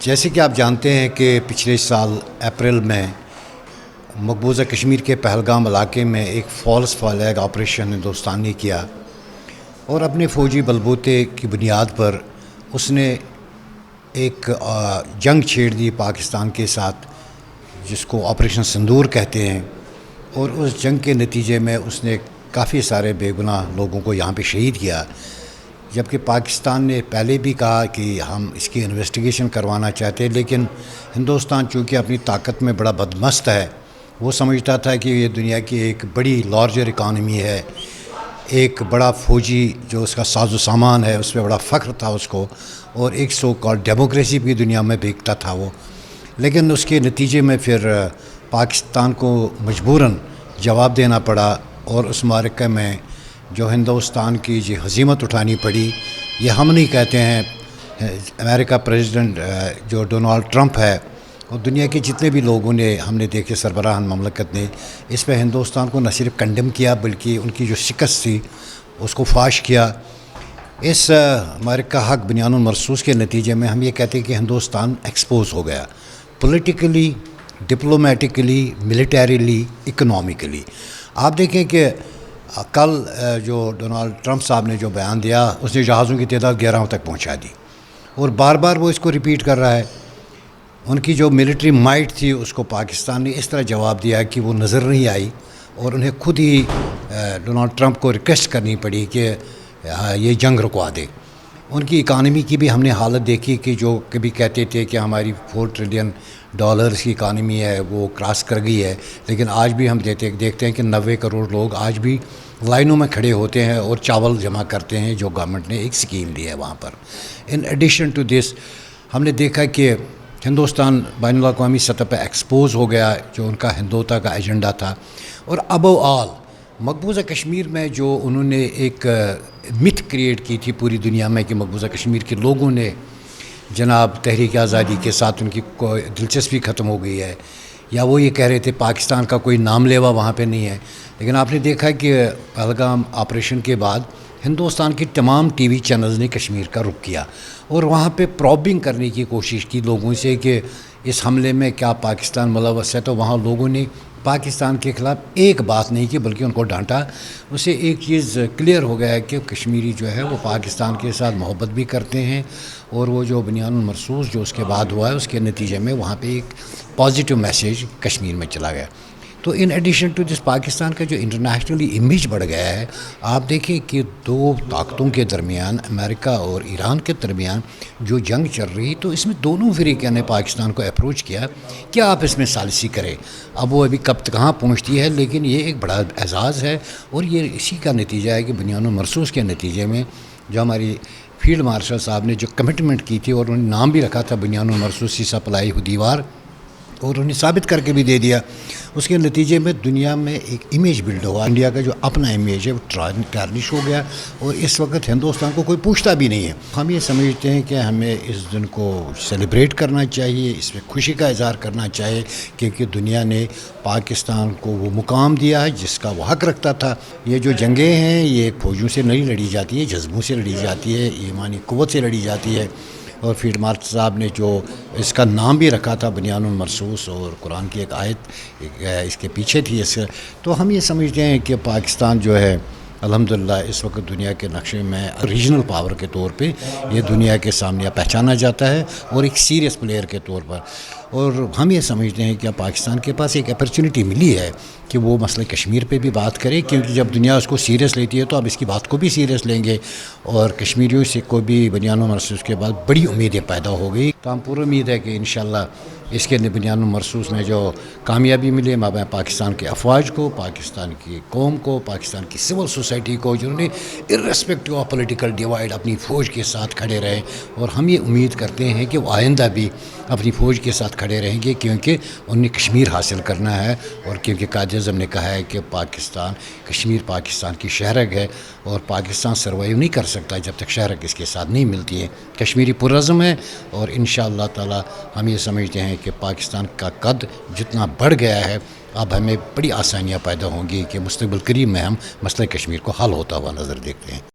جیسے کہ آپ جانتے ہیں کہ پچھلے سال اپریل میں مقبوضہ کشمیر کے پہلگام علاقے میں ایک فالس فلیگ آپریشن ہندوستان نے کیا اور اپنے فوجی بلبوتے کی بنیاد پر اس نے ایک جنگ چھیڑ دی پاکستان کے ساتھ، جس کو آپریشن سندور کہتے ہیں، اور اس جنگ کے نتیجے میں اس نے کافی سارے بے گناہ لوگوں کو یہاں پہ شہید کیا، جبکہ پاکستان نے پہلے بھی کہا کہ ہم اس کی انویسٹیگیشن کروانا چاہتے ہیں، لیکن ہندوستان چونکہ اپنی طاقت میں بڑا بدمست ہے، وہ سمجھتا تھا کہ یہ دنیا کی ایک بڑی لارجر اکانومی ہے، ایک بڑا فوجی جو اس کا ساز و سامان ہے اس پہ بڑا فخر تھا اس کو، اور ایک سو کال ڈیموکریسی بھی دنیا میں بیکتا تھا وہ. لیکن اس کے نتیجے میں پھر پاکستان کو مجبوراً جواب دینا پڑا، اور اس معرکہ میں جو ہندوستان کی ہزیمت اٹھانی پڑی. یہ ہم نہیں کہتے ہیں، امریکہ پریزیڈنٹ جو ڈونالڈ ٹرمپ ہے اور دنیا کے جتنے بھی لوگوں نے، ہم نے دیکھے سربراہان مملکت نے اس پہ ہندوستان کو نہ صرف کنڈم کیا بلکہ ان کی جو شکست تھی اس کو فاش کیا. اس معرکہ حق بنیان المرصوص کے نتیجے میں ہم یہ کہتے ہیں کہ ہندوستان ایکسپوز ہو گیا، پولیٹیکلی، ڈپلومیٹکلی، ملیٹریلی، اکنامکلی. آپ دیکھیں کہ کل جو ڈونالڈ ٹرمپ صاحب نے جو بیان دیا، اس نے جہازوں کی تعداد 11 تک پہنچا دی، اور بار بار وہ اس کو ریپیٹ کر رہا ہے. ان کی جو ملٹری مائٹ تھی اس کو پاکستان نے اس طرح جواب دیا کہ وہ نظر نہیں آئی، اور انہیں خود ہی ڈونالڈ ٹرمپ کو ریکویسٹ کرنی پڑی کہ یہ جنگ رکوا دے. ان کی اکانومی کی بھی ہم نے حالت دیکھی کہ جو کبھی کہتے تھے کہ ہماری $4 ٹریلین کی اکانومی ہے وہ کراس کر گئی ہے، لیکن آج بھی ہم دیکھتے ہیں کہ 90 کروڑ لوگ آج بھی لائنوں میں کھڑے ہوتے ہیں اور چاول جمع کرتے ہیں جو گورنمنٹ نے ایک اسکیم دی ہے وہاں پر. ان ایڈیشن ٹو دس ہم نے دیکھا کہ ہندوستان بین الاقوامی سطح پہ ایکسپوز ہو گیا، جو ان کا ہندوتا کا ایجنڈا تھا. اور ابو آل مقبوضہ کشمیر میں جو انہوں نے ایک متھ کریٹ کی تھی پوری دنیا میں کہ مقبوضہ کشمیر کے لوگوں نے جناب تحریک آزادی کے ساتھ ان کی کوئی دلچسپی ختم ہو گئی ہے، یا وہ یہ کہہ رہے تھے پاکستان کا کوئی نام لیوا وہاں پہ نہیں ہے. لیکن آپ نے دیکھا کہ پہلگام آپریشن کے بعد ہندوستان کی تمام ٹی وی چینلز نے کشمیر کا رخ کیا اور وہاں پہ پروبنگ کرنے کی کوشش کی لوگوں سے کہ اس حملے میں کیا پاکستان ملوث ہے. تو وہاں لوگوں نے پاکستان کے خلاف ایک بات نہیں کی بلکہ ان کو ڈانٹا. اسے ایک چیز کلیئر ہو گیا ہے کہ کشمیری جو ہے وہ پاکستان کے ساتھ محبت بھی کرتے ہیں، اور وہ جو بنیان المرصوص جو اس کے بعد ہوا ہے اس کے نتیجے میں وہاں پہ ایک پازیٹیو میسیج کشمیر میں چلا گیا. تو in addition to this Pakistan کا جو انٹرنیشنلی امیج بڑھ گیا ہے. آپ دیکھیں کہ دو طاقتوں کے درمیان، امریکہ اور ایران کے درمیان جو جنگ چل رہی، تو اس میں دونوں فریقوں نے پاکستان کو اپروچ کیا کہ آپ اس میں ثالثی کریں. اب وہ ابھی کب کہاں پہنچتی ہے، لیکن یہ ایک بڑا اعزاز ہے، اور یہ اسی کا نتیجہ ہے کہ بنیان المرصوص کے نتیجے میں جو ہماری فیلڈ مارشل صاحب نے جو کمٹمنٹ کی تھی، اور انہوں نے نام بھی رکھا تھا بنیان المرصوص سی سپلائی دیوار، اور انہیں ثابت کر کے بھی دے دیا. اس کے نتیجے میں دنیا میں ایک امیج بلڈ ہوا. انڈیا کا جو اپنا امیج ہے وہ ٹارنش ہو گیا، اور اس وقت ہندوستان کو کوئی پوچھتا بھی نہیں ہے. ہم یہ سمجھتے ہیں کہ ہمیں اس دن کو سیلیبریٹ کرنا چاہیے، اس میں خوشی کا اظہار کرنا چاہیے، کیونکہ دنیا نے پاکستان کو وہ مقام دیا ہے جس کا وہ حق رکھتا تھا. یہ جو جنگیں ہیں یہ فوجوں سے نہیں لڑی جاتی ہے، جذبوں سے لڑی جاتی ہے، ایمانی قوت سے لڑی جاتی ہے. اور فیلڈ مارشل صاحب نے جو اس کا نام بھی رکھا تھا بنیان المرصوص، اور قرآن کی ایک آیت اس کے پیچھے تھی اس. تو ہم یہ سمجھتے ہیں کہ پاکستان جو ہے الحمدللہ اس وقت دنیا کے نقشے میں ریجنل پاور کے طور پہ یہ دنیا کے سامنے پہچانا جاتا ہے، اور ایک سیریس پلیئر کے طور پر. اور ہم یہ سمجھتے ہیں کہ پاکستان کے پاس ایک اپرچونٹی ملی ہے کہ وہ مسئلہ کشمیر پہ بھی بات کرے، کیونکہ جب دنیا اس کو سیریس لیتی ہے تو اب اس کی بات کو بھی سیریس لیں گے، اور کشمیریوں سے کو بھی بنیان المرصوص کے بعد بڑی امیدیں پیدا ہو گئی. تو ہم پوری امید ہے کہ انشاءاللہ اس کے بنیان المرصوص میں جو کامیابی ملے مابین پاکستان کے افواج کو، پاکستان کی قوم کو، پاکستان کی سول سوسائٹی کو، جنہوں نے ارریسپیکٹو آف پولیٹیکل ڈیوائڈ اپنی فوج کے ساتھ کھڑے رہے. اور ہم یہ امید کرتے ہیں کہ وہ آئندہ بھی اپنی فوج کے ساتھ کھڑے رہیں گے، کیونکہ انہیں کشمیر حاصل کرنا ہے، اور کیونکہ قائد اعظم نے کہا ہے کہ کشمیر پاکستان کی شہرک ہے، اور پاکستان سروائیو نہیں کر سکتا جب تک شہرک اس کے ساتھ نہیں ملتی ہے. کشمیری پرعزم ہے، اور انشاءاللہ تعالی ہم یہ سمجھتے ہیں کہ پاکستان کا قد جتنا بڑھ گیا ہے، اب ہمیں بڑی آسانیاں پیدا ہوں گی کہ مستقبل قریب میں ہم مسئلہ کشمیر کو حل ہوتا ہوا نظر دیکھتے ہیں.